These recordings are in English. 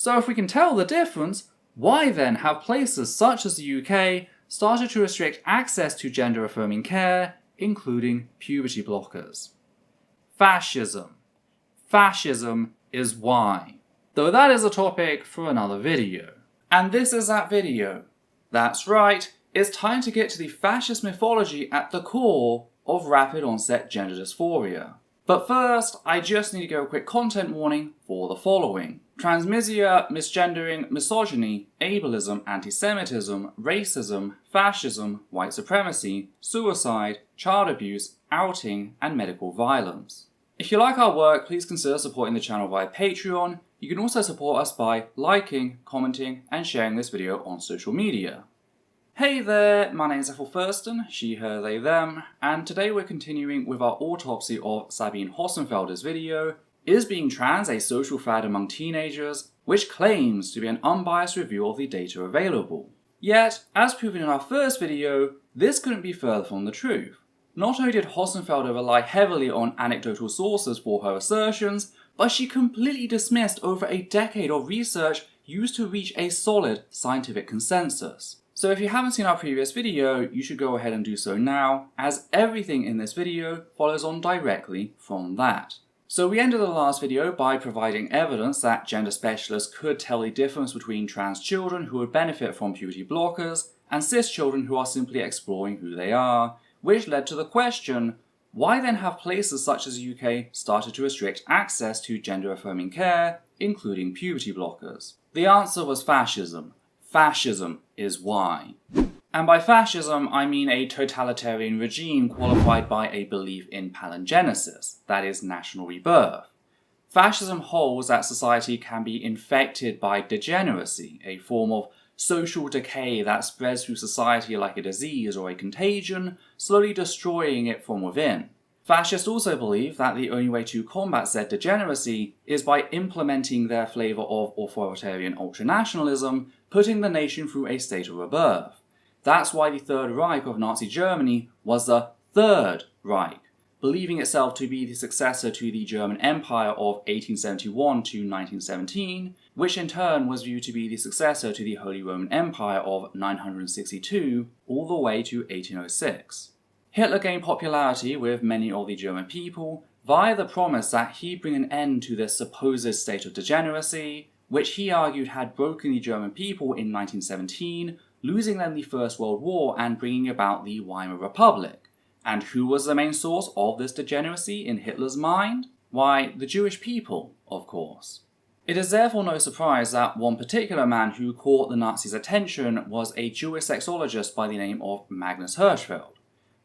So if we can tell the difference, why then have places such as the UK started to restrict access to gender-affirming care, including puberty blockers? Fascism. Fascism is why. Though that is a topic for another video. And this is that video. That's right, it's time to get to the fascist mythology at the core of rapid onset gender dysphoria. But first, I just need to give a quick content warning for the following. Transmisia, misgendering, misogyny, ableism, anti-Semitism, racism, fascism, white supremacy, suicide, child abuse, outing, and medical violence. If you like our work, please consider supporting the channel via Patreon. You can also support us by liking, commenting, and sharing this video on social media. Hey there, my name is Thurston, she, her, they, them, and today we're continuing with our autopsy of Sabine Hossenfelder's video, Is Being Trans a Social Fad Among Teenagers?, which claims to be an unbiased review of the data available. Yet, as proven in our first video, this couldn't be further from the truth. Not only did Hossenfelder rely heavily on anecdotal sources for her assertions, but she completely dismissed over a decade of research used to reach a solid scientific consensus. So if you haven't seen our previous video, you should go ahead and do so now, as everything in this video follows on directly from that. So we ended the last video by providing evidence that gender specialists could tell the difference between trans children who would benefit from puberty blockers and cis children who are simply exploring who they are, which led to the question, why then have places such as the UK started to restrict access to gender-affirming care, including puberty blockers? The answer was fascism. Fascism is why. And by fascism, I mean a totalitarian regime qualified by a belief in palingenesis, that is, national rebirth. Fascism holds that society can be infected by degeneracy, a form of social decay that spreads through society like a disease or a contagion, slowly destroying it from within. Fascists also believe that the only way to combat said degeneracy is by implementing their flavour of authoritarian ultranationalism, putting the nation through a state of rebirth. That's why the Third Reich of Nazi Germany was the Third Reich, believing itself to be the successor to the German Empire of 1871 to 1917, which in turn was viewed to be the successor to the Holy Roman Empire of 962 all the way to 1806. Hitler gained popularity with many of the German people via the promise that he'd bring an end to this supposed state of degeneracy, which he argued had broken the German people in 1917, losing them the First World War and bringing about the Weimar Republic. And who was the main source of this degeneracy in Hitler's mind? Why, the Jewish people, of course. It is therefore no surprise that one particular man who caught the Nazis' attention was a Jewish sexologist by the name of Magnus Hirschfeld.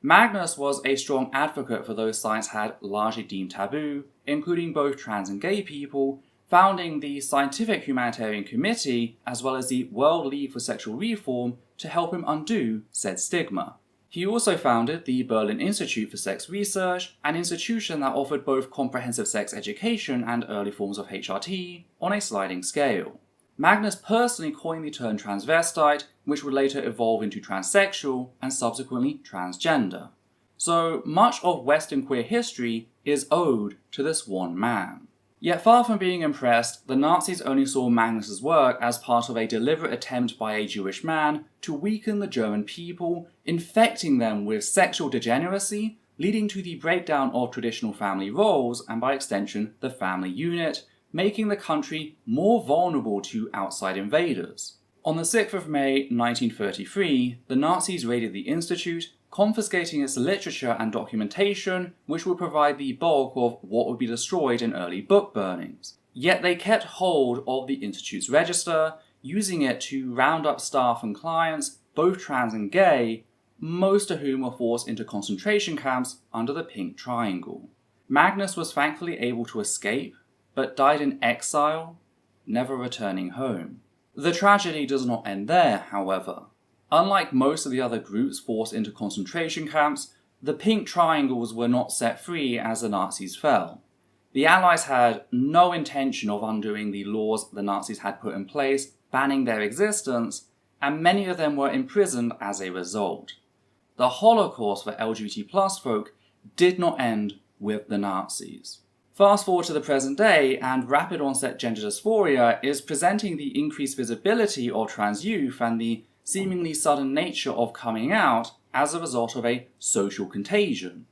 Magnus was a strong advocate for those science had largely deemed taboo, including both trans and gay people, founding the Scientific Humanitarian Committee as well as the World League for Sexual Reform to help him undo said stigma. He also founded the Berlin Institute for Sex Research, an institution that offered both comprehensive sex education and early forms of HRT on a sliding scale. Magnus personally coined the term transvestite, which would later evolve into transsexual and subsequently transgender. So much of Western queer history is owed to this one man. Yet far from being impressed, the Nazis only saw Magnus's work as part of a deliberate attempt by a Jewish man to weaken the German people, infecting them with sexual degeneracy, leading to the breakdown of traditional family roles and by extension the family unit, making the country more vulnerable to outside invaders. On the 6th of May 1933, the Nazis raided the Institute, confiscating its literature and documentation, which would provide the bulk of what would be destroyed in early book burnings. Yet they kept hold of the Institute's register, using it to round up staff and clients, both trans and gay, most of whom were forced into concentration camps under the Pink Triangle. Magnus was thankfully able to escape, but died in exile, never returning home. The tragedy does not end there, however. Unlike most of the other groups forced into concentration camps, the Pink Triangles were not set free as the Nazis fell. The Allies had no intention of undoing the laws the Nazis had put in place, banning their existence, and many of them were imprisoned as a result. The Holocaust for LGBT+ folk did not end with the Nazis. Fast forward to the present day, and rapid onset gender dysphoria is presenting the increased visibility of trans youth and the seemingly sudden nature of coming out as a result of a social contagion.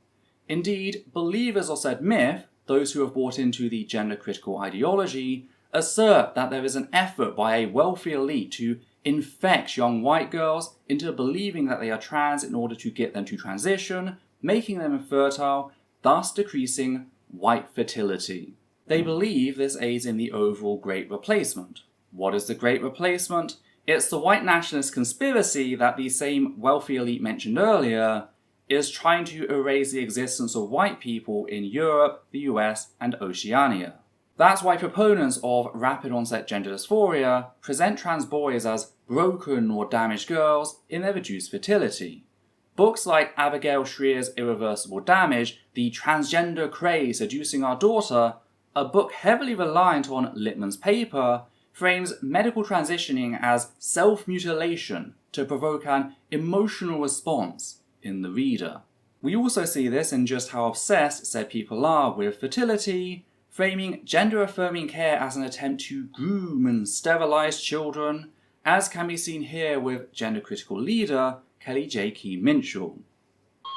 Indeed, believers of said myth, those who have bought into the gender-critical ideology, assert that there is an effort by a wealthy elite to infect young white girls into believing that they are trans in order to get them to transition, making them infertile, thus decreasing white fertility. They believe this aids in the overall Great Replacement. What is the Great Replacement? It's the white nationalist conspiracy that the same wealthy elite mentioned earlier is trying to erase the existence of white people in Europe, the US, and Oceania. That's why proponents of rapid onset gender dysphoria present trans boys as broken or damaged girls in their reduced fertility. Books like Abigail Shrier's Irreversible Damage, The Transgender Craze Seducing Our Daughter, a book heavily reliant on Littman's paper, frames medical transitioning as self-mutilation to provoke an emotional response in the reader. We also see this in just how obsessed said people are with fertility, framing gender-affirming care as an attempt to groom and sterilize children, as can be seen here with gender-critical leader Kelly J. Key Minshall.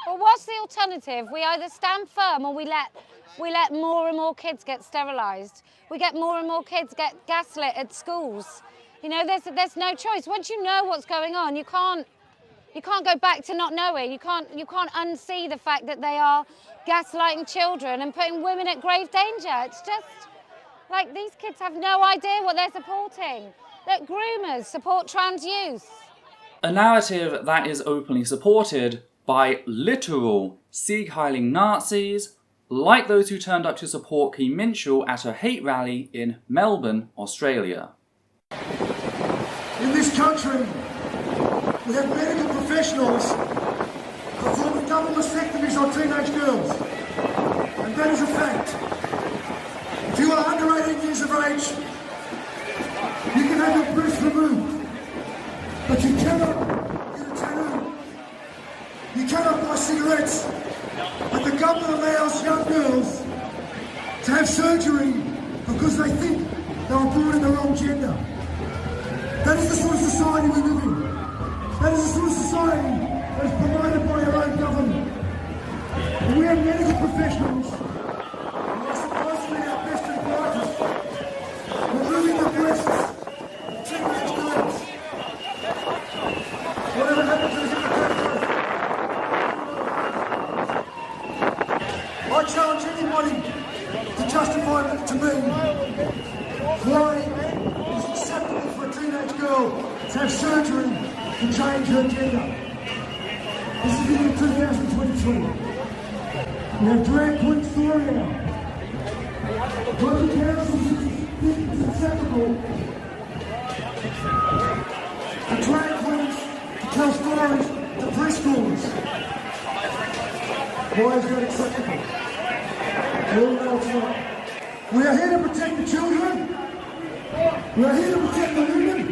Well, what's the alternative? We either stand firm or we let more and more kids get sterilised. We get more and more kids get gaslit at schools. You know, there's no choice. Once you know what's going on, you can't go back to not knowing. You can't unsee the fact that they are gaslighting children and putting women at grave danger. It's just like these kids have no idea what they're supporting. That groomers support trans youth. A narrative that is openly supported by literal Sieg-heiling Nazis, like those who turned up to support Key Minshall at her hate rally in Melbourne, Australia. In this country, we have medical professionals performing double mastectomies on teenage girls. And that is a fact. If you are under 18 years of age, you can have your breast removed. But you cannot get a tattoo. You cannot buy cigarettes. But the government allows young girls to have surgery because they think they were born in the wrong gender. That is the sort of society we live in. That is the sort of society that is provided by our own government. And we have medical professionals who are supposed to be our best and brightest, removing the breasts of teenage girls. Whatever happens is in the country. I challenge anybody to justify it to me why it is acceptable for a teenage girl to have surgery to change her gender. This is in 2023. We have drag queens story now. Local councils think it's acceptable for drag queens to tell stories to preschoolers. Why is that acceptable? We all know it's not. We are here to protect the children. We are here to protect the women.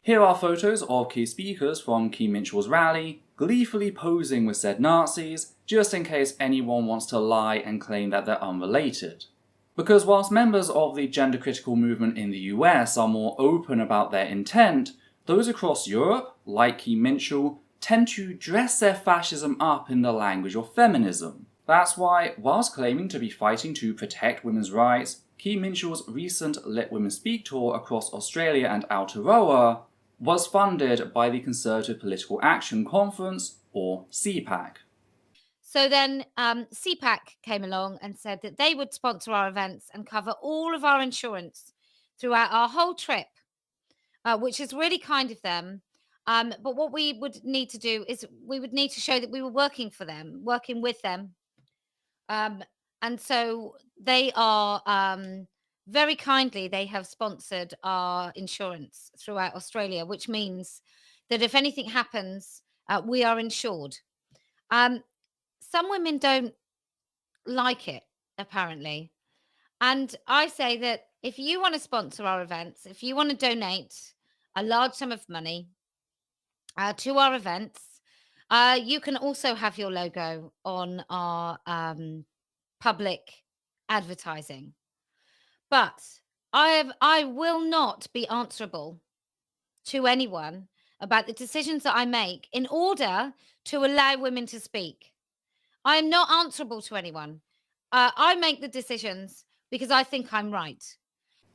Here are photos of key speakers from Key Minshall's rally, gleefully posing with said Nazis, just in case anyone wants to lie and claim that they're unrelated. Because whilst members of the gender-critical movement in the US are more open about their intent, those across Europe, like Key Minshall, tend to dress their fascism up in the language of feminism. That's why, whilst claiming to be fighting to protect women's rights, Key Minshall's recent Let Women Speak tour across Australia and Aotearoa was funded by the Conservative Political Action Conference, or CPAC. So then CPAC came along and said that they would sponsor our events and cover all of our insurance throughout our whole trip, which is really kind of them. But what we would need to do is we would need to show that we were working for them, working with them. And so they are very kindly, they have sponsored our insurance throughout Australia, which means that if anything happens, we are insured. Some women don't like it, apparently. And I say that if you want to sponsor our events, if you want to donate a large sum of money to our events, you can also have your logo on our public advertising. But I will not be answerable to anyone about the decisions that I make in order to allow women to speak. I am not answerable to anyone. I make the decisions because I think I'm right.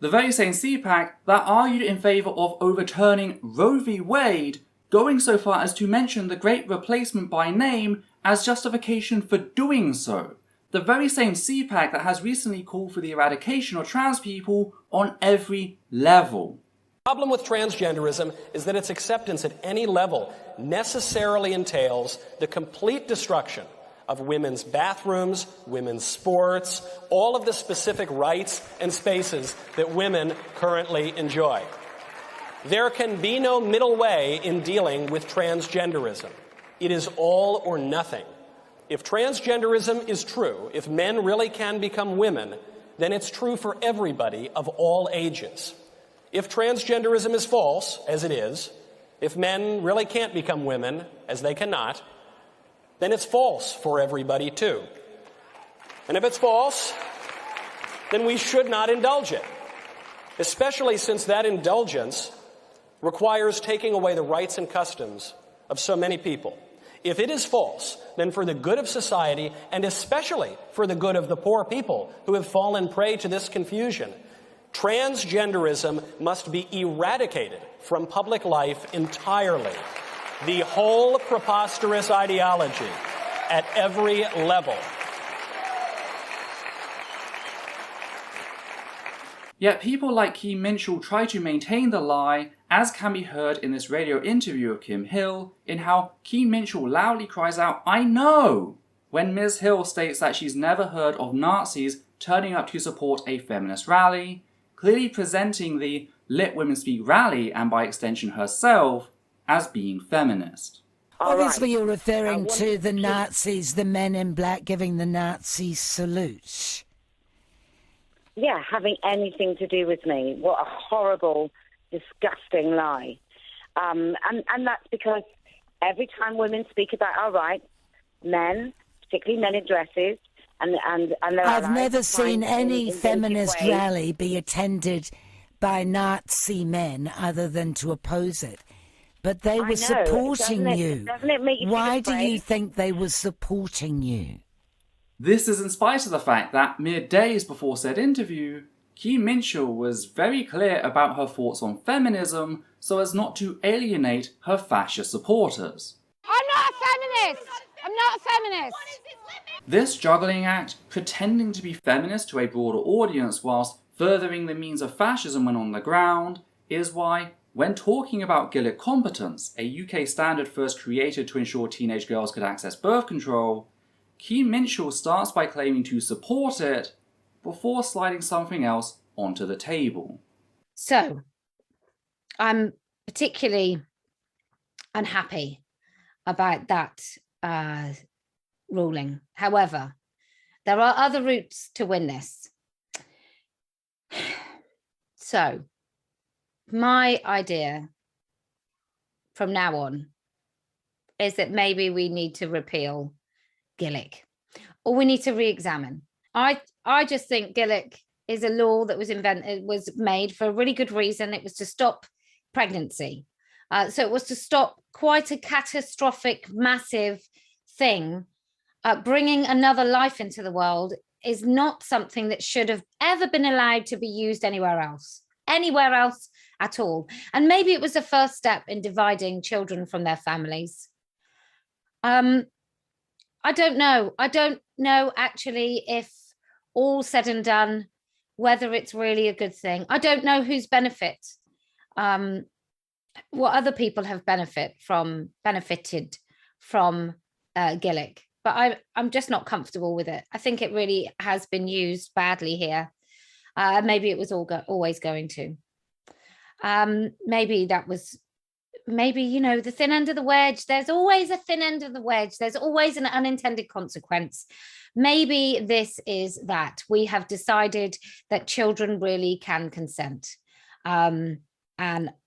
The very same CPAC that argued in favour of overturning Roe v. Wade, going so far as to mention the Great Replacement by name as justification for doing so. The very same CPAC that has recently called for the eradication of trans people on every level. The problem with transgenderism is that its acceptance at any level necessarily entails the complete destruction of women's bathrooms, women's sports, all of the specific rights and spaces that women currently enjoy. There can be no middle way in dealing with transgenderism. It is all or nothing. If transgenderism is true, if men really can become women, then it's true for everybody of all ages. If transgenderism is false, as it is, if men really can't become women, as they cannot, then it's false for everybody too. And if it's false, then we should not indulge it, especially since that indulgence requires taking away the rights and customs of so many people. If it is false, then for the good of society, and especially for the good of the poor people who have fallen prey to this confusion, transgenderism must be eradicated from public life entirely. The whole preposterous ideology at every level. Yet people like Kim Minchell try to maintain the lie, as can be heard in this radio interview of Kim Hill, in how Kim Minchell loudly cries out, "I know!" when Ms. Hill states that she's never heard of Nazis turning up to support a feminist rally, clearly presenting the Let Women Speak rally, and by extension herself, as being feminist. Obviously you're referring to the Nazis, the men in black giving the Nazis salutes. Yeah, having anything to do with me. What a horrible, disgusting lie. And that's because every time women speak about our rights, men, particularly men in dresses, and I've never seen any feminist rally be attended by Nazi men other than to oppose it. But they were supporting you. Doesn't it make you Why do you think they were supporting you? This is in spite of the fact that mere days before said interview, Kim Minchell was very clear about her thoughts on feminism so as not to alienate her fascist supporters. I'm not a feminist! I'm not a feminist! This juggling act, pretending to be feminist to a broader audience whilst furthering the means of fascism when on the ground, is why, when talking about Gillick competence, a UK standard first created to ensure teenage girls could access birth control, Kim Minchell starts by claiming to support it before sliding something else onto the table. So, I'm particularly unhappy about that ruling. However, there are other routes to win this. So, my idea from now on is that maybe we need to repeal Gillick, or we need to re-examine. I just think Gillick is a law that was made for a really good reason. It was to stop pregnancy. So it was to stop quite a catastrophic, massive thing. Bringing another life into the world is not something that should have ever been allowed to be used anywhere else at all. And maybe it was the first step in dividing children from their families. I don't know. I don't know actually if all said and done, whether it's really a good thing. I don't know who's benefited what other people have benefited from Gillick, but I'm just not comfortable with it. I think it really has been used badly here. Maybe it was always going to. Maybe the thin end of the wedge. There's always a thin end of the wedge. There's always an unintended consequence. Maybe this is that we have decided that children really can consent. And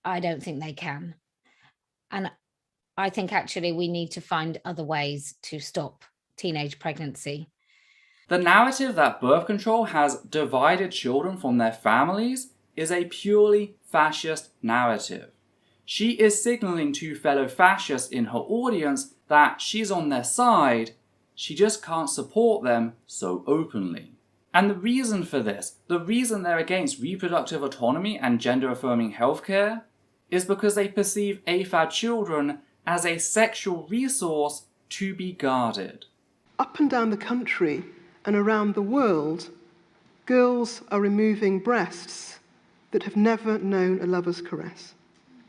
I don't think they can. And I think actually we need to find other ways to stop teenage pregnancy. The narrative that birth control has divided children from their families is a purely fascist narrative. She is signaling to fellow fascists in her audience that she's on their side, she just can't support them so openly. And the reason for this, the reason they're against reproductive autonomy and gender-affirming healthcare, is because they perceive AFAB children as a sexual resource to be guarded. Up and down the country and around the world, girls are removing breasts that have never known a lover's caress.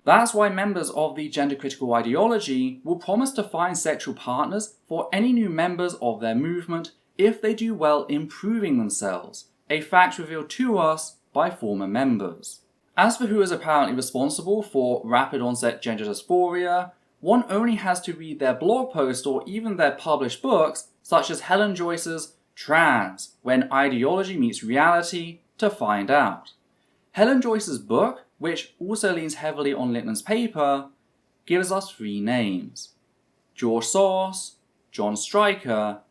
That's why members of the gender-critical ideology will promise to find sexual partners for any new members of their movement if they do well in proving themselves, a fact revealed to us by former members. As for who is apparently responsible for rapid onset gender dysphoria, one only has to read their blog post or even their published books, such as Helen Joyce's Trans, When Ideology Meets Reality, to find out. Helen Joyce's book, which also leans heavily on Littman's paper, gives us 3 names: George Soros, John Stryker,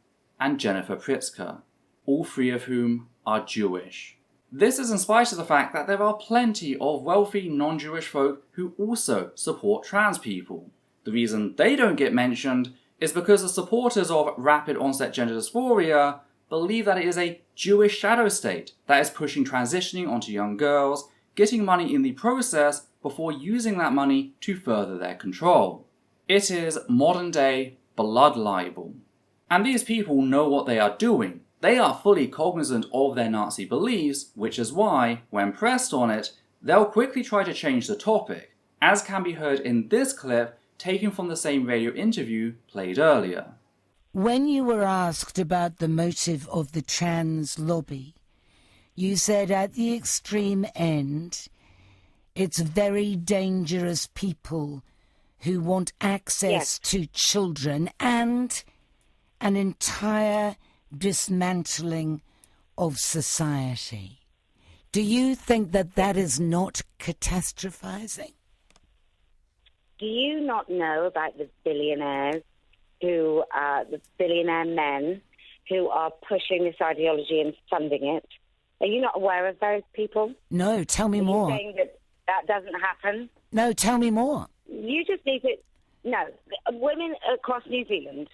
and Jennifer Pritzker, all 3 of whom are Jewish. This is in spite of the fact that there are plenty of wealthy non-Jewish folk who also support trans people. The reason they don't get mentioned is because the supporters of rapid onset gender dysphoria believe that it is a Jewish shadow state that is pushing transitioning onto young girls, getting money in the process before using that money to further their control. It is modern day blood libel. And these people know what they are doing. They are fully cognizant of their Nazi beliefs, which is why, when pressed on it, they'll quickly try to change the topic, as can be heard in this clip taken from the same radio interview played earlier. When you were asked about the motive of the trans lobby, you said at the extreme end, it's very dangerous people who want access to children and an entire dismantling of society. Do you think that that is not catastrophizing? Do you not know about the billionaires who are the billionaire men who are pushing this ideology and funding it? Are you not aware of those people? No, tell me more. Are you saying that that doesn't happen? No, tell me more. You just need to... No, women across New Zealand,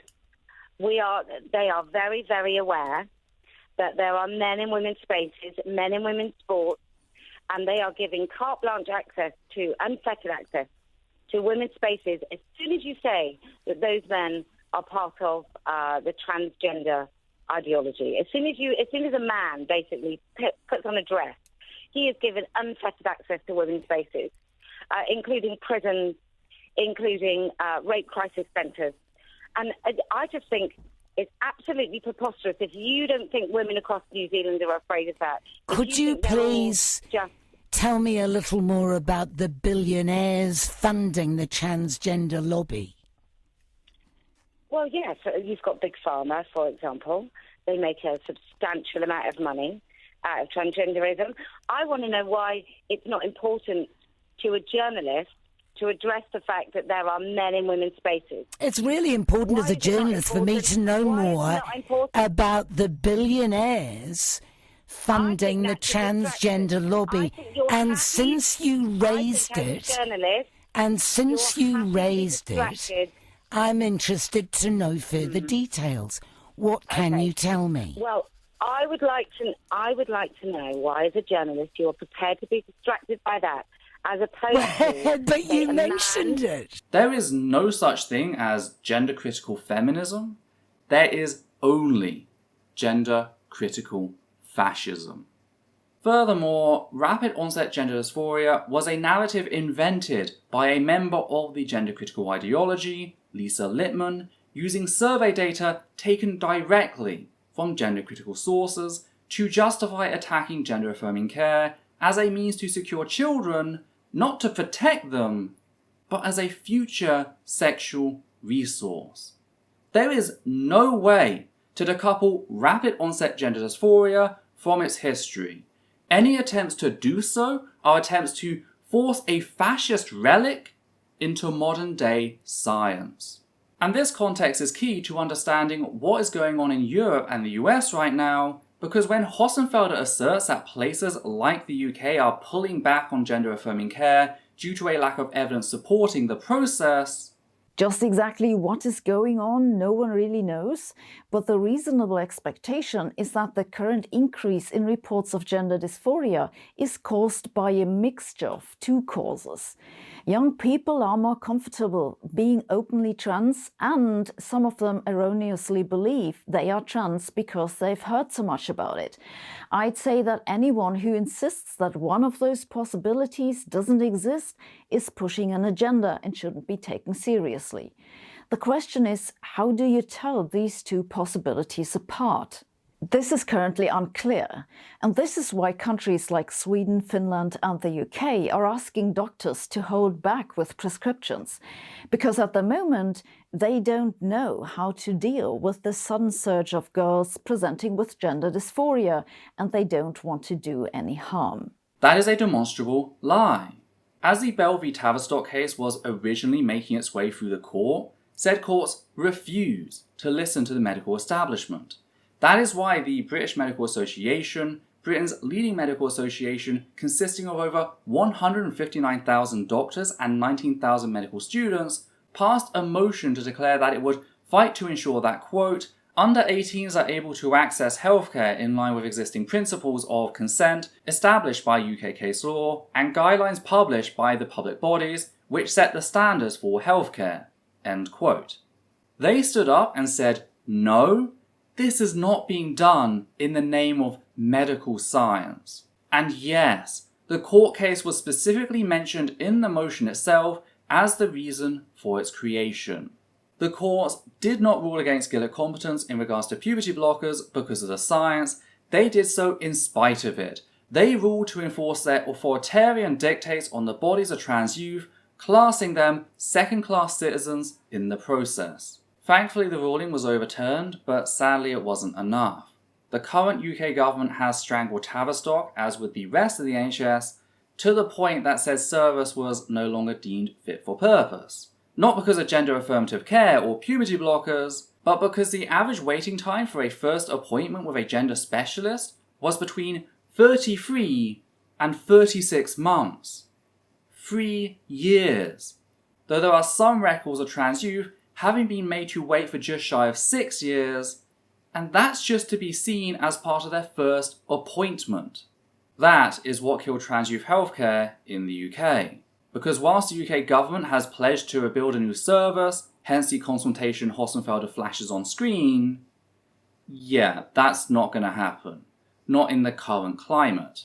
they are very, very aware that there are men in women's spaces, men in women's sports, and they are giving carte blanche access to, unfettered access to women's spaces as soon as you say that those men are part of the transgender ideology. As soon as a man basically puts on a dress, he is given unfettered access to women's spaces, including prisons, including rape crisis centres. And I just think it's absolutely preposterous if you don't think women across New Zealand are afraid of that. Could you please tell me a little more about the billionaires funding the transgender lobby? Well, yes, you've got Big Pharma, for example. They make a substantial amount of money out of transgenderism. I want to know why it's not important to a journalist to address the fact that there are men in women's spaces. It's really important as a journalist for me to know more about the billionaires funding the transgender lobby. And since you raised it, I'm interested to know further details. What can you tell me? Well, I would like to know why, as a journalist, you are prepared to be distracted by that, as opposed to... But you mentioned it. There is no such thing as gender-critical feminism. There is only gender-critical fascism. Furthermore, rapid onset gender dysphoria was a narrative invented by a member of the gender-critical ideology, Lisa Littman, using survey data taken directly from gender-critical sources to justify attacking gender-affirming care as a means to secure children, not to protect them, but as a future sexual resource. There is no way to decouple rapid onset gender dysphoria from its history. Any attempts to do so are attempts to force a fascist relic into modern day science. And this context is key to understanding what is going on in Europe and the US right now, because when Hossenfelder asserts that places like the UK are pulling back on gender-affirming care due to a lack of evidence supporting the process, just exactly what is going on, no one really knows, but the reasonable expectation is that the current increase in reports of gender dysphoria is caused by a mixture of two causes. Young people are more comfortable being openly trans, and some of them erroneously believe they are trans because they've heard so much about it. I'd say that anyone who insists that one of those possibilities doesn't exist is pushing an agenda and shouldn't be taken seriously. The question is, how do you tell these two possibilities apart? This is currently unclear, and this is why countries like Sweden, Finland and the UK are asking doctors to hold back with prescriptions, because at the moment they don't know how to deal with the sudden surge of girls presenting with gender dysphoria, and they don't want to do any harm. That is a demonstrable lie. As the Bell v Tavistock case was originally making its way through the court, said courts refused to listen to the medical establishment. That is why the British Medical Association, Britain's leading medical association consisting of over 159,000 doctors and 19,000 medical students, passed a motion to declare that it would fight to ensure that, quote, under 18s are able to access healthcare in line with existing principles of consent established by UK case law and guidelines published by the public bodies which set the standards for healthcare, end quote. They stood up and said, no, this is not being done in the name of medical science. And yes, the court case was specifically mentioned in the motion itself as the reason for its creation. The courts did not rule against Gilead competence in regards to puberty blockers because of the science. They did so in spite of it. They ruled to enforce their authoritarian dictates on the bodies of trans youth, classing them second-class citizens in the process. Thankfully, the ruling was overturned, but sadly it wasn't enough. The current UK government has strangled Tavistock, as with the rest of the NHS, to the point that said service was no longer deemed fit for purpose. Not because of gender affirmative care or puberty blockers, but because the average waiting time for a first appointment with a gender specialist was between 33 and 36 months. 3 years. Though there are some records of trans youth having been made to wait for just shy of 6 years, and that's just to be seen as part of their first appointment. That is what killed trans youth healthcare in the UK. Because whilst the UK government has pledged to rebuild a new service, hence the consultation Hossenfelder flashes on screen, yeah, that's not going to happen. Not in the current climate.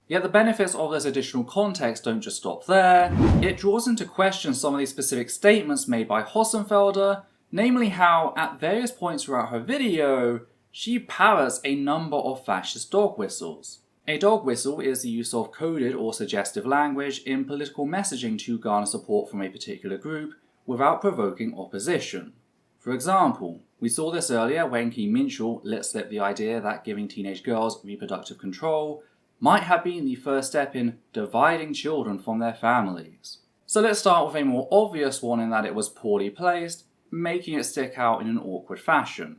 Yet the benefits of this additional context don't just stop there. It draws into question some of the specific statements made by Hossenfelder, namely how, at various points throughout her video, she parrots a number of fascist dog whistles. A dog whistle is the use of coded or suggestive language in political messaging to garner support from a particular group without provoking opposition. For example, we saw this earlier when Kim Minchell let slip the idea that giving teenage girls reproductive control might have been the first step in dividing children from their families. So let's start with a more obvious one in that it was poorly placed, making it stick out in an awkward fashion.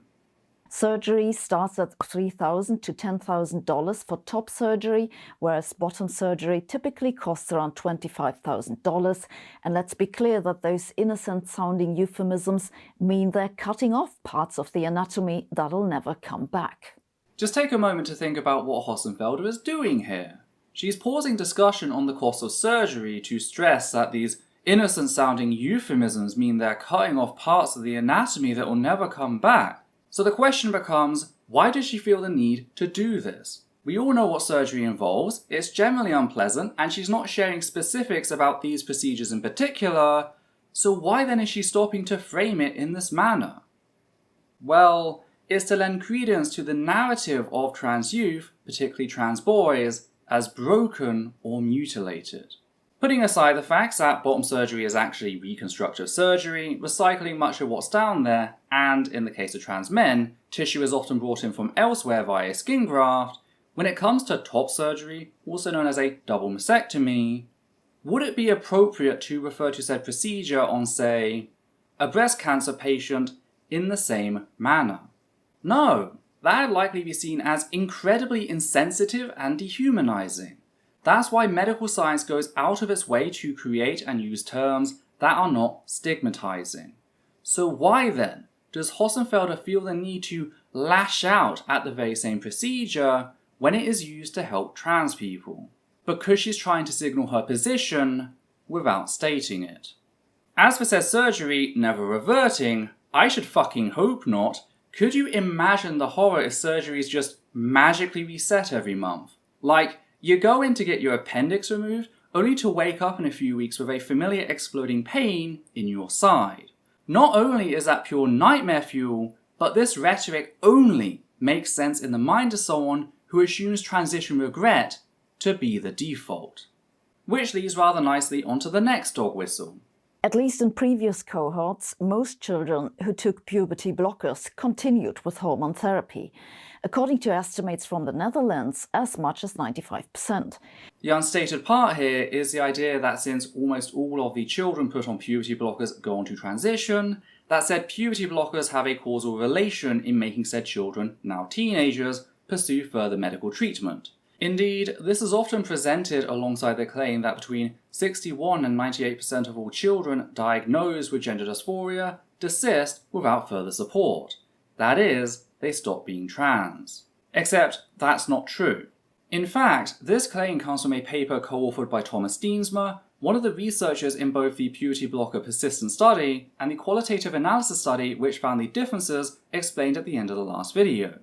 Surgery starts at $3,000 to $10,000 for top surgery, whereas bottom surgery typically costs around $25,000. And let's be clear that those innocent-sounding euphemisms mean they're cutting off parts of the anatomy that'll never come back. Just take a moment to think about what Hossenfelder is doing here. She's pausing discussion on the cost of surgery to stress that these innocent-sounding euphemisms mean they're cutting off parts of the anatomy that will never come back. So the question becomes, why does she feel the need to do this? We all know what surgery involves, it's generally unpleasant, and she's not sharing specifics about these procedures in particular, so why then is she stopping to frame it in this manner? Well, it's to lend credence to the narrative of trans youth, particularly trans boys, as broken or mutilated. Putting aside the facts that bottom surgery is actually reconstructive surgery, recycling much of what's down there, and in the case of trans men, tissue is often brought in from elsewhere via a skin graft, when it comes to top surgery, also known as a double mastectomy, would it be appropriate to refer to said procedure on, say, a breast cancer patient in the same manner? No, that would likely be seen as incredibly insensitive and dehumanizing. That's why medical science goes out of its way to create and use terms that are not stigmatizing. So why then does Hossenfelder feel the need to lash out at the very same procedure when it is used to help trans people? Because she's trying to signal her position without stating it. As for said surgery never reverting, I should fucking hope not. Could you imagine the horror if surgeries just magically reset every month? Like, you go in to get your appendix removed, only to wake up in a few weeks with a familiar exploding pain in your side. Not only is that pure nightmare fuel, but this rhetoric only makes sense in the mind of someone who assumes transition regret to be the default. Which leads rather nicely onto the next dog whistle. At least in previous cohorts, most children who took puberty blockers continued with hormone therapy. According to estimates from the Netherlands, as much as 95%. The unstated part here is the idea that since almost all of the children put on puberty blockers go on to transition, that said puberty blockers have a causal relation in making said children, now teenagers, pursue further medical treatment. Indeed, this is often presented alongside the claim that between 61 and 98% of all children diagnosed with gender dysphoria desist without further support. That is, they stop being trans. Except that's not true. In fact, this claim comes from a paper co-authored by Thomas Deensma, one of the researchers in both the puberty blocker persistence study and the qualitative analysis study which found the differences explained at the end of the last video.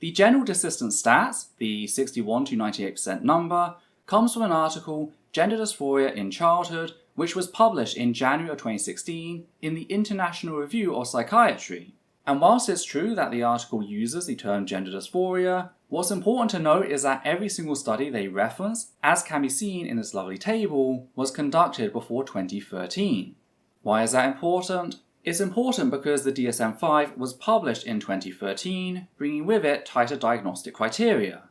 The general desistance stats, the 61 to 98% number, comes from an article, Gender Dysphoria in Childhood, which was published in January of 2016 in the International Review of Psychiatry. And whilst it's true that the article uses the term gender dysphoria, what's important to note is that every single study they reference, as can be seen in this lovely table, was conducted before 2013. Why is that important? It's important because the DSM-5 was published in 2013, bringing with it tighter diagnostic criteria.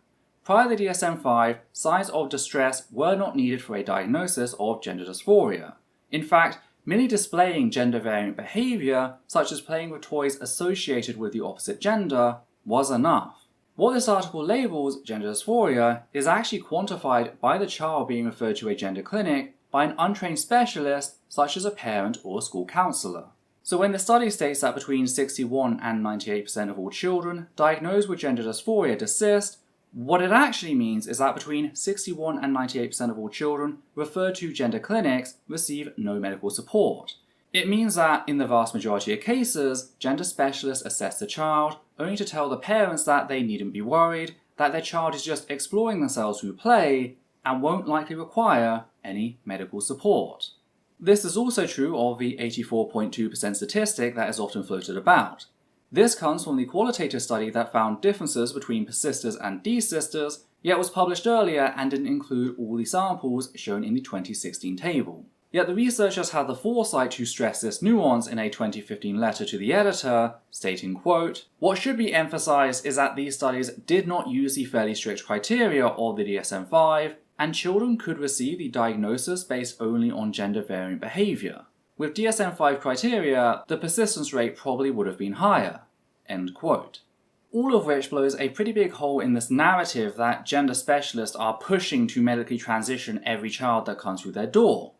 Prior to the DSM-5, signs of distress were not needed for a diagnosis of gender dysphoria. In fact, merely displaying gender-variant behavior, such as playing with toys associated with the opposite gender, was enough. What this article labels gender dysphoria is actually quantified by the child being referred to a gender clinic by an untrained specialist, such as a parent or school counsellor. So when the study states that between 61 and 98% of all children diagnosed with gender dysphoria desist, what it actually means is that between 61 and 98% of all children referred to gender clinics receive no medical support. It means that in the vast majority of cases, gender specialists assess the child only to tell the parents that they needn't be worried, that their child is just exploring themselves through play and won't likely require any medical support. This is also true of the 84.2% statistic that is often floated about. This comes from the qualitative study that found differences between persisters and desisters, yet was published earlier and didn't include all the samples shown in the 2016 table. Yet the researchers had the foresight to stress this nuance in a 2015 letter to the editor, stating, quote, "What should be emphasized is that these studies did not use the fairly strict criteria of the DSM-5, and children could receive the diagnosis based only on gender variant behavior. With DSM-5 criteria, the persistence rate probably would have been higher." End quote. All of which blows a pretty big hole in this narrative that gender specialists are pushing to medically transition every child that comes through their door.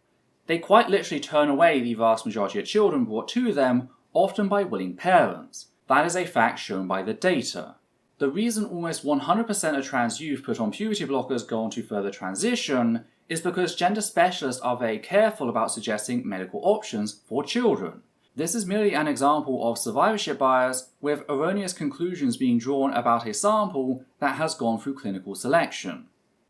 They quite literally turn away the vast majority of children brought to them, often by willing parents. That is a fact shown by the data. The reason almost 100% of trans youth put on puberty blockers go on to further transition is because gender specialists are very careful about suggesting medical options for children. This is merely an example of survivorship bias, with erroneous conclusions being drawn about a sample that has gone through clinical selection.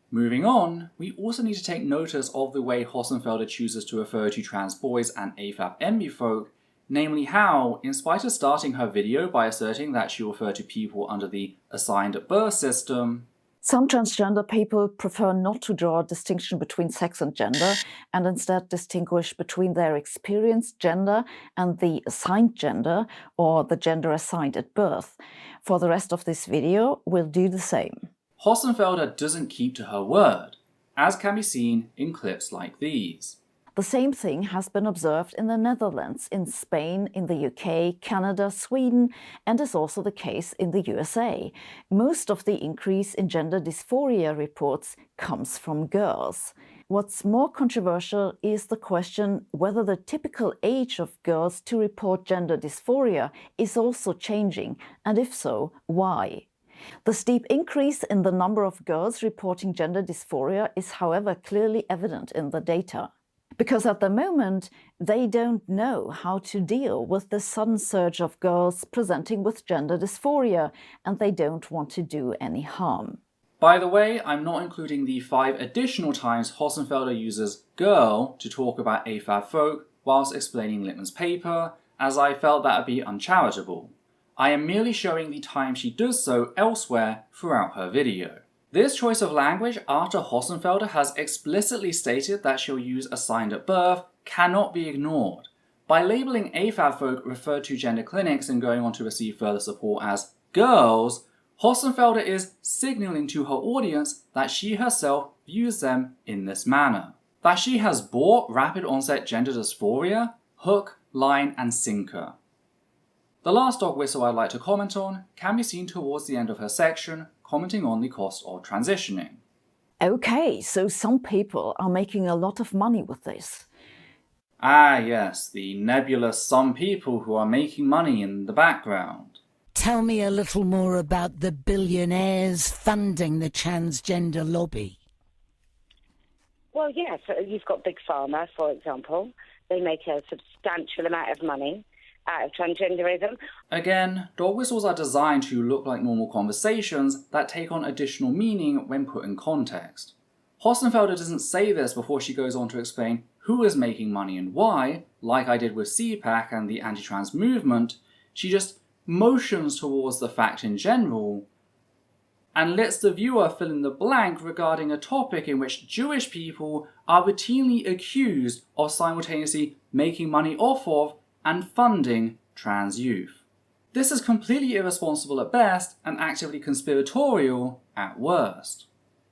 Moving on, we also need to take notice of the way Hossenfelder chooses to refer to trans boys and AFAB MB folk, namely how, in spite of starting her video by asserting that she referred to people under the assigned at birth system, some transgender people prefer not to draw a distinction between sex and gender and instead distinguish between their experienced gender and the assigned gender or the gender assigned at birth. For the rest of this video, we'll do the same. Hossenfelder doesn't keep to her word, as can be seen in clips like these. The same thing has been observed in the Netherlands, in Spain, in the UK, Canada, Sweden, and is also the case in the USA. Most of the increase in gender dysphoria reports comes from girls. What's more controversial is the question whether the typical age of girls to report gender dysphoria is also changing, and if so, why? The steep increase in the number of girls reporting gender dysphoria is, however, clearly evident in the data. Because at the moment, they don't know how to deal with the sudden surge of girls presenting with gender dysphoria, and they don't want to do any harm. By the way, I'm not including the 5 additional times Hossenfelder uses girl to talk about AFAB folk whilst explaining Lippmann's paper, as I felt that would be uncharitable. I am merely showing the time she does so elsewhere throughout her video. This choice of language after Hossenfelder has explicitly stated that she'll use assigned at birth cannot be ignored. By labelling AFAB folk referred to gender clinics and going on to receive further support as girls, Hossenfelder is signalling to her audience that she herself views them in this manner. That she has bought rapid onset gender dysphoria, hook, line and sinker. The last dog whistle I'd like to comment on can be seen towards the end of her section, commenting on the cost of transitioning. Okay, so some people are making a lot of money with this. Ah yes, the nebulous some people who are making money in the background. Tell me a little more about the billionaires funding the transgender lobby. Well, yes, you've got Big Pharma, for example. They make a substantial amount of money out of transgenderism. Again, dog whistles are designed to look like normal conversations that take on additional meaning when put in context. Hossenfelder doesn't say this before she goes on to explain who is making money and why, like I did with CPAC and the anti-trans movement. She just motions towards the fact in general and lets the viewer fill in the blank regarding a topic in which Jewish people are routinely accused of simultaneously making money off of and funding trans youth. This is completely irresponsible at best and actively conspiratorial at worst.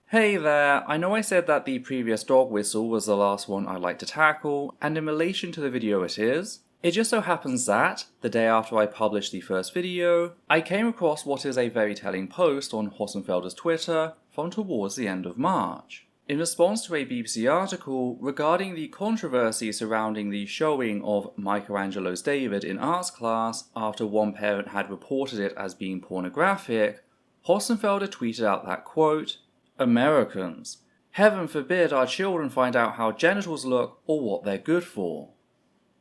Hey there, I know I said that the previous dog whistle was the last one I'd like to tackle, and in relation to the video it is. It just so happens that, the day after I published the first video, I came across what is a very telling post on Hossenfelder's Twitter from towards the end of March. In response to a BBC article regarding the controversy surrounding the showing of Michelangelo's David in arts class after one parent had reported it as being pornographic, Hossenfelder tweeted out that, quote, "Americans, heaven forbid our children find out how genitals look or what they're good for.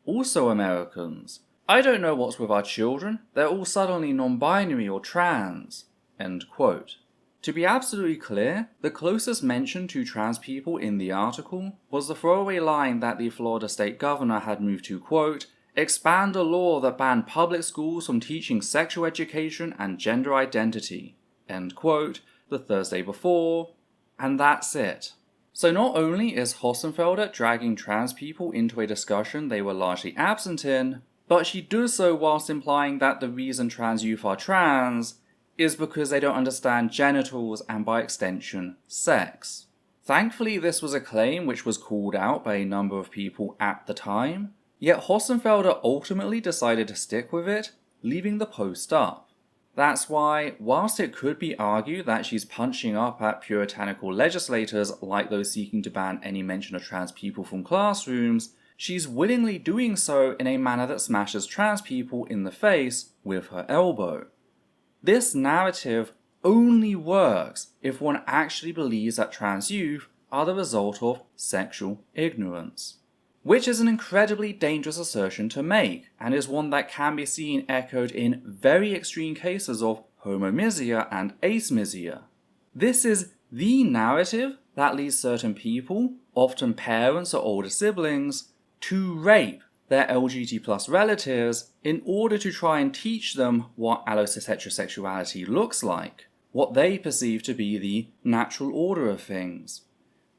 Also Americans, I don't know what's with our children, they're all suddenly non-binary or trans." End quote. To be absolutely clear, the closest mention to trans people in the article was the throwaway line that the Florida state governor had moved to, quote, "expand a law that banned public schools from teaching sexual education and gender identity," end quote, the Thursday before, and that's it. So not only is Hossenfelder dragging trans people into a discussion they were largely absent in, but she does so whilst implying that the reason trans youth are trans is because they don't understand genitals and by extension, sex. Thankfully this was a claim which was called out by a number of people at the time, yet Hossenfelder ultimately decided to stick with it, leaving the post up. That's why, whilst it could be argued that she's punching up at puritanical legislators like those seeking to ban any mention of trans people from classrooms, she's willingly doing so in a manner that smashes trans people in the face with her elbow. This narrative only works if one actually believes that trans youth are the result of sexual ignorance. Which is an incredibly dangerous assertion to make, and is one that can be seen echoed in very extreme cases of homomisia and asmisia. This is the narrative that leads certain people, often parents or older siblings, to rape their LGBT+ relatives in order to try and teach them what allo-cis heterosexuality looks like, what they perceive to be the natural order of things.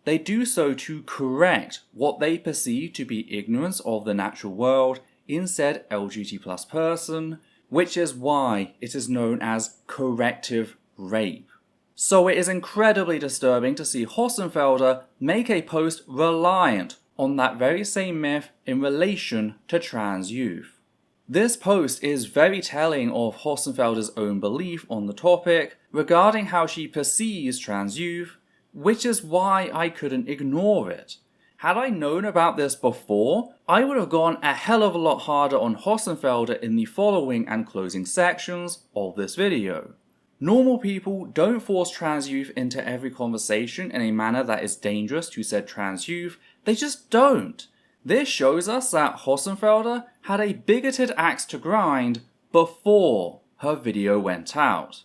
They do so to correct what they perceive to be ignorance of the natural world in said LGBT+ person, which is why it is known as corrective rape. So it is incredibly disturbing to see Hossenfelder make a post reliant on that very same myth in relation to trans youth. This post is very telling of Hossenfelder's own belief on the topic regarding how she perceives trans youth, which is why I couldn't ignore it. Had I known about this before, I would have gone a hell of a lot harder on Hossenfelder in the following and closing sections of this video. Normal people don't force trans youth into every conversation in a manner that is dangerous to said trans youth, they just don't. This shows us that Hossenfelder had a bigoted axe to grind before her video went out.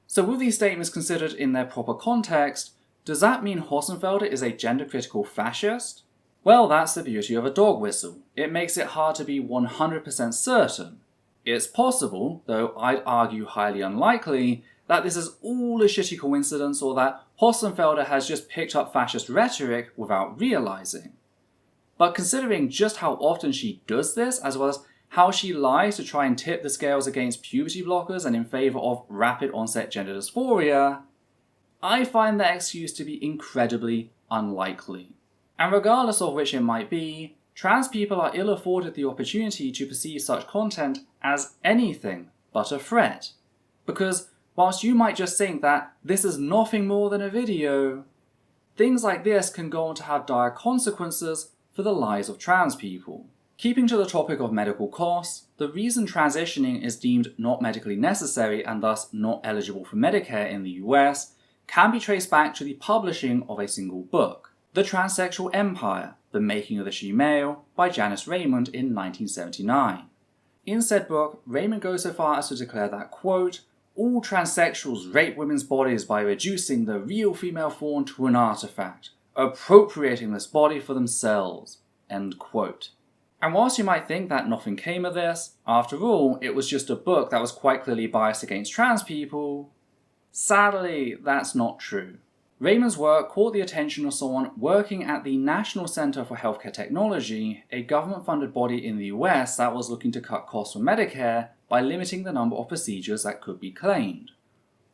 So with these statements considered in their proper context, does that mean Hossenfelder is a gender-critical fascist? Well, that's the beauty of a dog whistle. It makes it hard to be 100% certain. It's possible, though I'd argue highly unlikely, that this is all a shitty coincidence or that Hossenfelder has just picked up fascist rhetoric without realizing. But considering just how often she does this, as well as how she lies to try and tip the scales against puberty blockers and in favour of rapid onset gender dysphoria, I find that excuse to be incredibly unlikely. And regardless of which it might be, trans people are ill afforded the opportunity to perceive such content as anything but a threat. Because whilst you might just think that this is nothing more than a video, things like this can go on to have dire consequences for the lives of trans people. Keeping to the topic of medical costs, the reason transitioning is deemed not medically necessary and thus not eligible for Medicare in the US can be traced back to the publishing of a single book, The Transsexual Empire, The Making of the She-Male by Janice Raymond in 1979. In said book, Raymond goes so far as to declare that, quote, all transsexuals rape women's bodies by reducing the real female form to an artifact, appropriating this body for themselves, end quote. And whilst you might think that nothing came of this, after all, it was just a book that was quite clearly biased against trans people, sadly, that's not true. Raymond's work caught the attention of someone working at the National Center for Healthcare Technology, a government-funded body in the US that was looking to cut costs for Medicare by limiting the number of procedures that could be claimed.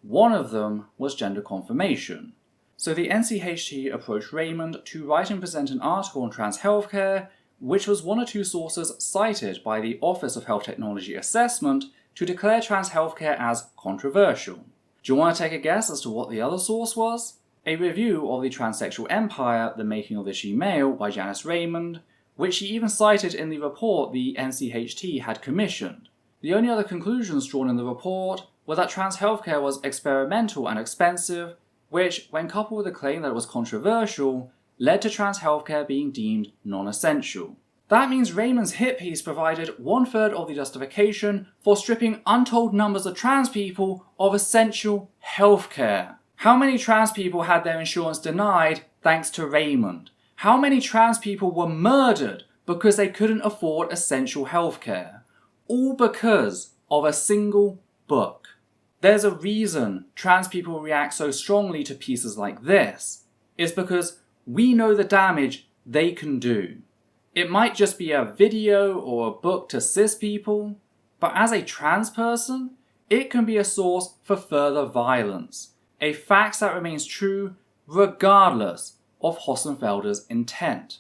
One of them was gender confirmation. So the NCHT approached Raymond to write and present an article on trans healthcare, which was one or two sources cited by the Office of Health Technology Assessment to declare trans healthcare as controversial. Do you want to take a guess as to what the other source was? A review of The Transsexual Empire, The Making of the She-Male by Janice Raymond, which she even cited in the report the NCHT had commissioned. The only other conclusions drawn in the report were that trans healthcare was experimental and expensive, which, when coupled with the claim that it was controversial, led to trans healthcare being deemed non-essential. That means Raymond's hit piece provided 1/3 of the justification for stripping untold numbers of trans people of essential healthcare. How many trans people had their insurance denied thanks to Raymond? How many trans people were murdered because they couldn't afford essential healthcare? All because of a single book. There's a reason trans people react so strongly to pieces like this. It's because we know the damage they can do. It might just be a video or a book to cis people, but as a trans person, it can be a source for further violence. A fact that remains true regardless of Hossenfelder's intent.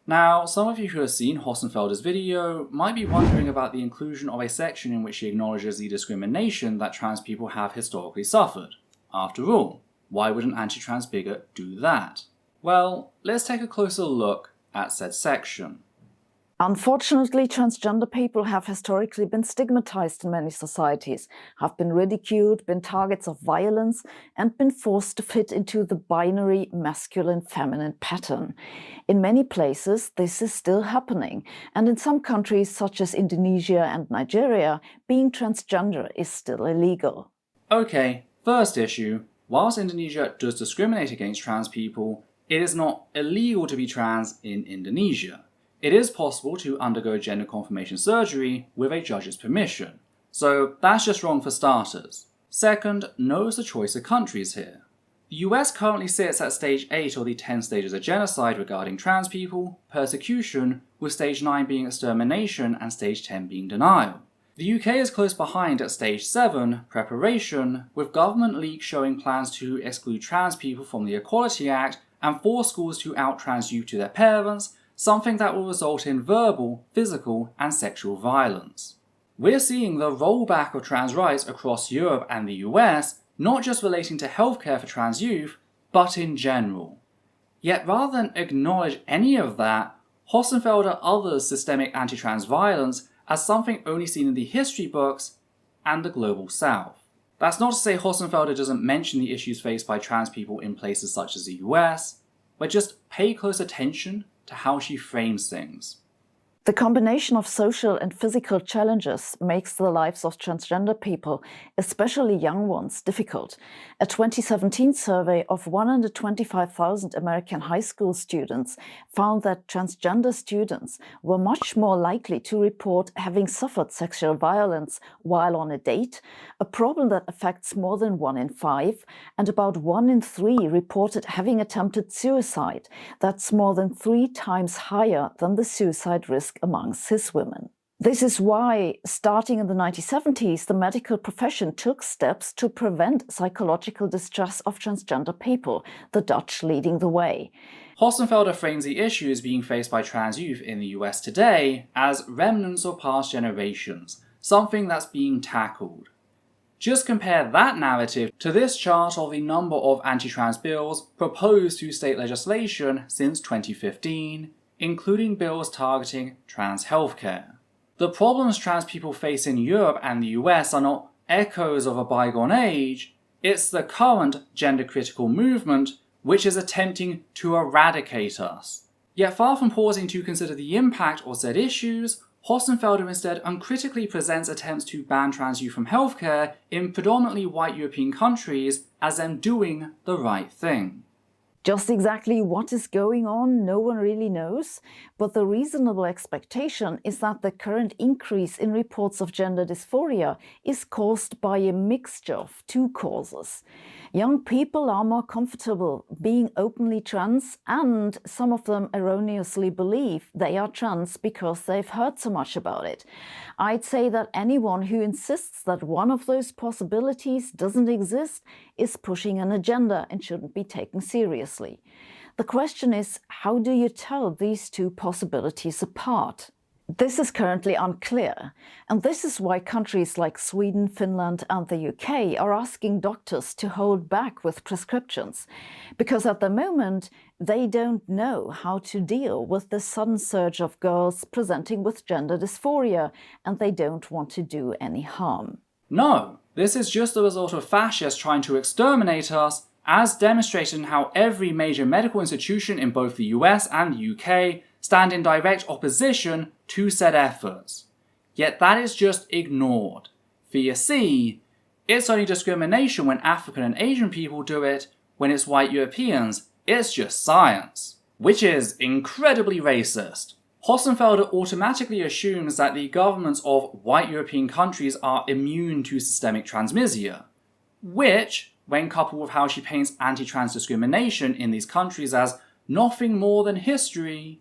Now, some of you who have seen Hossenfelder's video might be wondering about the inclusion of a section in which she acknowledges the discrimination that trans people have historically suffered. After all, why would an anti-trans bigot do that? Well, let's take a closer look at said section. Unfortunately, transgender people have historically been stigmatized in many societies, have been ridiculed, been targets of violence, and been forced to fit into the binary masculine-feminine pattern. In many places, this is still happening, and in some countries such as Indonesia and Nigeria, being transgender is still illegal. Okay, first issue. Whilst Indonesia does discriminate against trans people, it is not illegal to be trans in Indonesia. It is possible to undergo gender confirmation surgery with a judge's permission. So that's just wrong for starters. Second, notice the choice of countries here. The US currently sits at stage 8 of the 10 stages of genocide regarding trans people, persecution, with stage 9 being extermination and stage 10 being denial. The UK is close behind at stage 7, preparation, with government leaks showing plans to exclude trans people from the Equality Act and force schools to out trans youth to their parents, something that will result in verbal, physical, and sexual violence. We're seeing the rollback of trans rights across Europe and the US, not just relating to healthcare for trans youth, but in general. Yet rather than acknowledge any of that, Hossenfelder others systemic anti-trans violence as something only seen in the history books and the global south. That's not to say Hossenfelder doesn't mention the issues faced by trans people in places such as the US, but just pay close attention to how she frames things. The combination of social and physical challenges makes the lives of transgender people, especially young ones, difficult. A 2017 survey of 125,000 American high school students found that transgender students were much more likely to report having suffered sexual violence while on a date, a problem that affects more than 1 in 5, and about 1 in 3 reported having attempted suicide. That's more than 3 times higher than the suicide risk among cis women. This is why, starting in the 1970s, the medical profession took steps to prevent psychological distress of transgender people, the Dutch leading the way. Hossenfelder frames the issues being faced by trans youth in the US today as remnants of past generations, something that's being tackled. Just compare that narrative to this chart of the number of anti-trans bills proposed through state legislation since 2015, including bills targeting trans healthcare. The problems trans people face in Europe and the US are not echoes of a bygone age, it's the current gender-critical movement which is attempting to eradicate us. Yet far from pausing to consider the impact of said issues, Hossenfelder instead uncritically presents attempts to ban trans youth from healthcare in predominantly white European countries as them doing the right thing. Just exactly what is going on, no one really knows, but the reasonable expectation is that the current increase in reports of gender dysphoria is caused by a mixture of 2 causes. Young people are more comfortable being openly trans, and some of them erroneously believe they are trans because they've heard so much about it. I'd say that anyone who insists that one of those possibilities doesn't exist is pushing an agenda and shouldn't be taken seriously. The question is, how do you tell these 2 possibilities apart? This is currently unclear, and this is why countries like Sweden, Finland, and the UK are asking doctors to hold back with prescriptions, because at the moment they don't know how to deal with the sudden surge of girls presenting with gender dysphoria, and they don't want to do any harm. No, this is just the result of fascists trying to exterminate us, as demonstrated in how every major medical institution in both the US and the UK stand in direct opposition to said efforts. Yet that is just ignored. For you see, it's only discrimination when African and Asian people do it, when it's white Europeans, it's just science. Which is incredibly racist. Hossenfelder automatically assumes that the governments of white European countries are immune to systemic transmisia, which, when coupled with how she paints anti-trans discrimination in these countries as nothing more than history,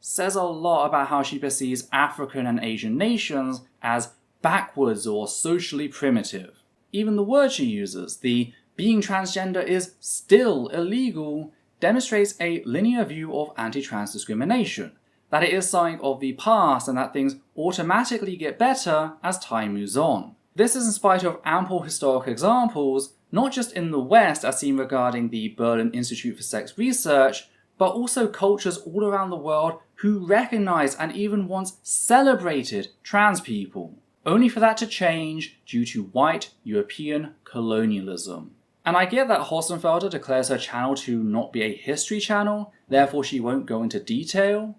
says a lot about how she perceives African and Asian nations as backwards or socially primitive. Even the word she uses, the being transgender is still illegal, demonstrates a linear view of anti-trans discrimination, that it is something of the past and that things automatically get better as time moves on. This is in spite of ample historical examples, not just in the West as seen regarding the Berlin Institute for Sex Research, but also cultures all around the world who recognized and even once celebrated trans people, only for that to change due to white European colonialism. And I get that Hossenfelder declares her channel to not be a history channel, therefore she won't go into detail,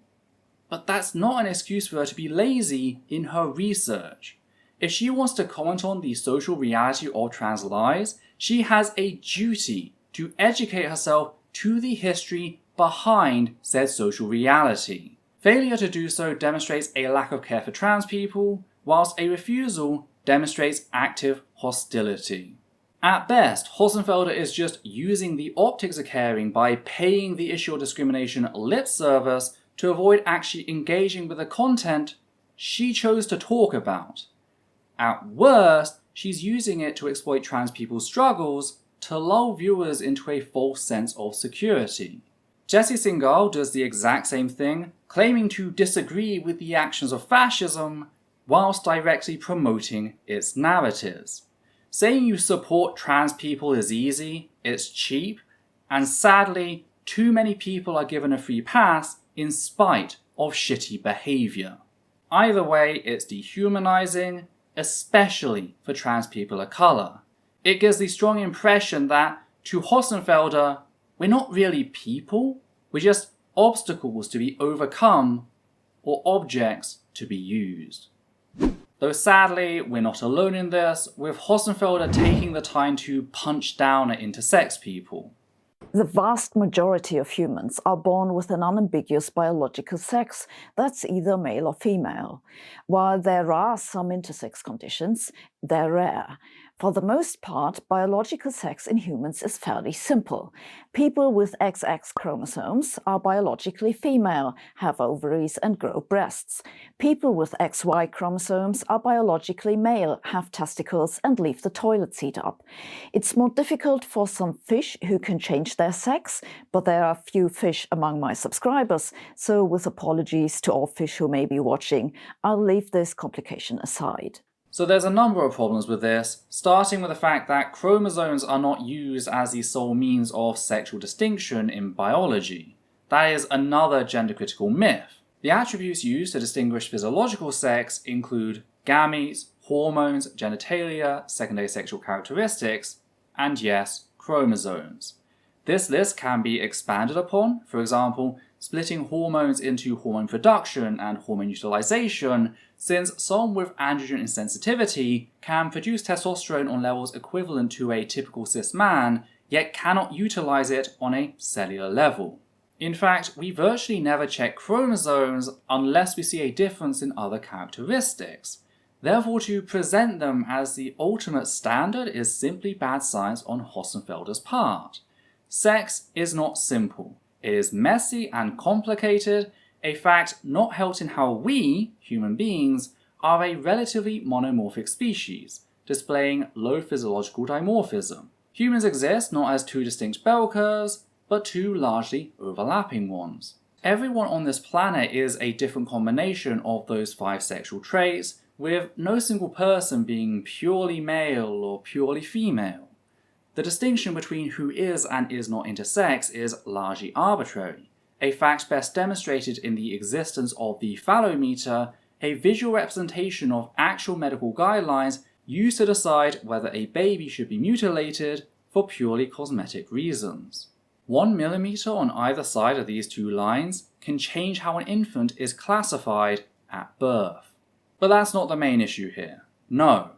but that's not an excuse for her to be lazy in her research. If she wants to comment on the social reality of trans lives, she has a duty to educate herself to the history behind said social reality. Failure to do so demonstrates a lack of care for trans people, whilst a refusal demonstrates active hostility. At best, Hossenfelder is just using the optics of caring by paying the issue of discrimination lip service to avoid actually engaging with the content she chose to talk about. At worst, she's using it to exploit trans people's struggles to lull viewers into a false sense of security. Jesse Singal does the exact same thing, claiming to disagree with the actions of fascism whilst directly promoting its narratives. Saying you support trans people is easy, it's cheap, and sadly, too many people are given a free pass in spite of shitty behaviour. Either way, it's dehumanizing, especially for trans people of colour. It gives the strong impression that, to Hossenfelder, we're not really people, we're just obstacles to be overcome or objects to be used. Though sadly, we're not alone in this, with Hossenfelder taking the time to punch down at intersex people. The vast majority of humans are born with an unambiguous biological sex that's either male or female. While there are some intersex conditions, they're rare. For the most part, biological sex in humans is fairly simple. People with XX chromosomes are biologically female, have ovaries and grow breasts. People with XY chromosomes are biologically male, have testicles and leave the toilet seat up. It's more difficult for some fish who can change their sex, but there are few fish among my subscribers, so with apologies to all fish who may be watching, I'll leave this complication aside. So there's a number of problems with this, starting with the fact that chromosomes are not used as the sole means of sexual distinction in biology. That is another gender-critical myth. The attributes used to distinguish physiological sex include gametes, hormones, genitalia, secondary sexual characteristics, and yes, chromosomes. This list can be expanded upon, for example, splitting hormones into hormone production and hormone utilization, since someone with androgen insensitivity can produce testosterone on levels equivalent to a typical cis man, yet cannot utilize it on a cellular level. In fact, we virtually never check chromosomes unless we see a difference in other characteristics. Therefore, to present them as the ultimate standard is simply bad science on Hossenfelder's part. Sex is not simple. It is messy and complicated, a fact not helped in how we, human beings, are a relatively monomorphic species, displaying low physiological dimorphism. Humans exist not as two distinct bell curves, but two largely overlapping ones. Everyone on this planet is a different combination of those 5 sexual traits, with no single person being purely male or purely female. The distinction between who is and is not intersex is largely arbitrary, a fact best demonstrated in the existence of the phallometer, a visual representation of actual medical guidelines used to decide whether a baby should be mutilated for purely cosmetic reasons. 1 millimeter on either side of these two lines can change how an infant is classified at birth. But that's not the main issue here. No.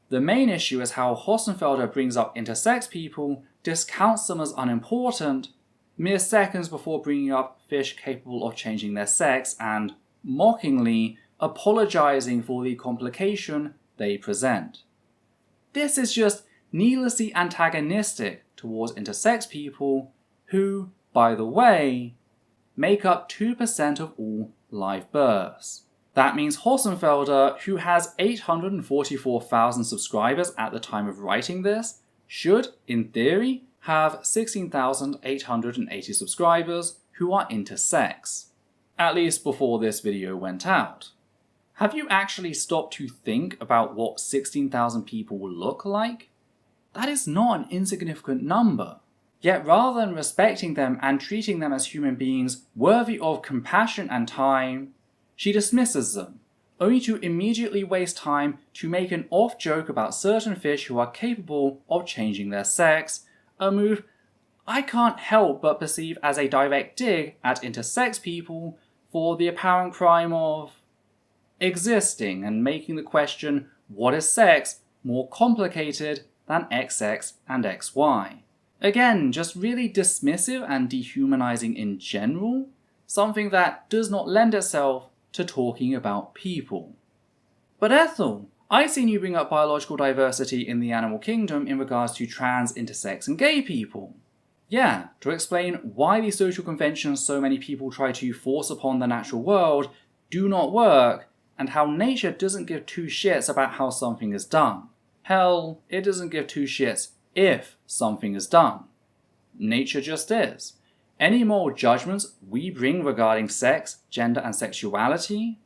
The main issue is how Hossenfelder brings up intersex people, discounts them as unimportant, mere seconds before bringing up fish capable of changing their sex and, mockingly, apologizing for the complication they present. This is just needlessly antagonistic towards intersex people who, by the way, make up 2% of all live births. That means Hossenfelder, who has 844,000 subscribers at the time of writing this, should, in theory, have 16,880 subscribers who are intersex. At least before this video went out. Have you actually stopped to think about what 16,000 people look like? That is not an insignificant number. Yet rather than respecting them and treating them as human beings worthy of compassion and time, she dismisses them, only to immediately waste time to make an off joke about certain fish who are capable of changing their sex, a move I can't help but perceive as a direct dig at intersex people for the apparent crime of existing and making the question, what is sex, more complicated than XX and XY. Again, just really dismissive and dehumanizing in general, something that does not lend itself to talking about people. But Ethel, I've seen you bring up biological diversity in the animal kingdom in regards to trans, intersex and gay people. Yeah, to explain why the social conventions so many people try to force upon the natural world do not work, and how nature doesn't give two shits about how something is done. Hell, it doesn't give two shits if something is done. Nature just is. Any moral judgments we bring regarding sex, gender, and sexuality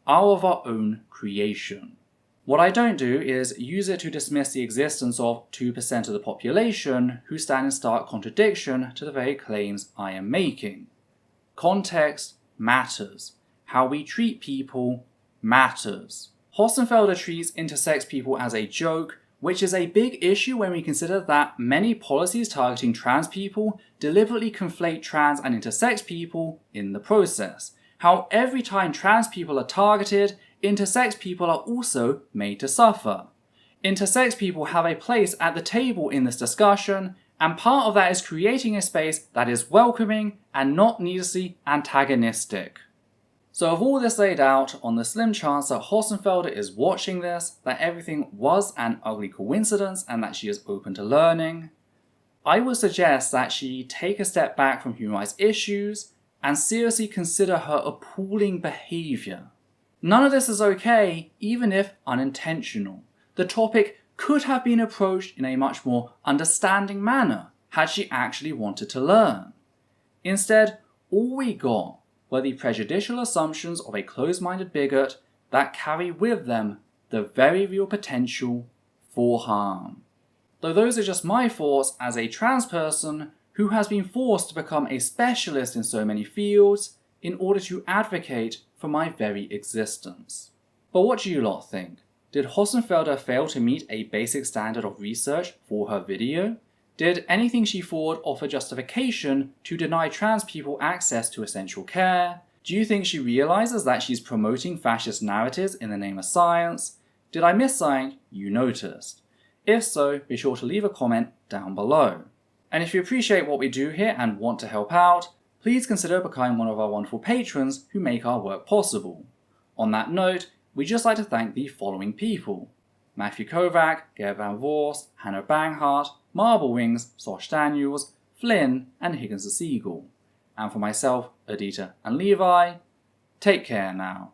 are of our own creation. What I don't do is use it to dismiss the existence of 2% of the population who stand in stark contradiction to the very claims I am making. Context matters. How we treat people matters. Hossenfelder treats intersex people as a joke, which is a big issue when we consider that many policies targeting trans people deliberately conflate trans and intersex people in the process. How every time trans people are targeted, intersex people are also made to suffer. Intersex people have a place at the table in this discussion, and part of that is creating a space that is welcoming and not needlessly antagonistic. So with all this laid out, on the slim chance that Hossenfelder is watching this, that everything was an ugly coincidence and that she is open to learning, I would suggest that she take a step back from human rights issues and seriously consider her appalling behaviour. None of this is okay, even if unintentional. The topic could have been approached in a much more understanding manner had she actually wanted to learn. Instead, all we got were the prejudicial assumptions of a closed-minded bigot that carry with them the very real potential for harm. Though those are just my thoughts as a trans person who has been forced to become a specialist in so many fields in order to advocate for my very existence. But what do you lot think? Did Hossenfelder fail to meet a basic standard of research for her video? Did anything she thought offer justification to deny trans people access to essential care? Do you think she realizes that she's promoting fascist narratives in the name of science? Did I miss something you noticed? If so, be sure to leave a comment down below. And if you appreciate what we do here and want to help out, please consider becoming one of our wonderful patrons who make our work possible. On that note, we'd just like to thank the following people: Matthew Kovac, Ger Van Voorst, Hannah Banghart, Marble Wings, Sosh Daniels, Flynn, and Higgins the Seagull. And for myself, Adita, and Levi, take care now.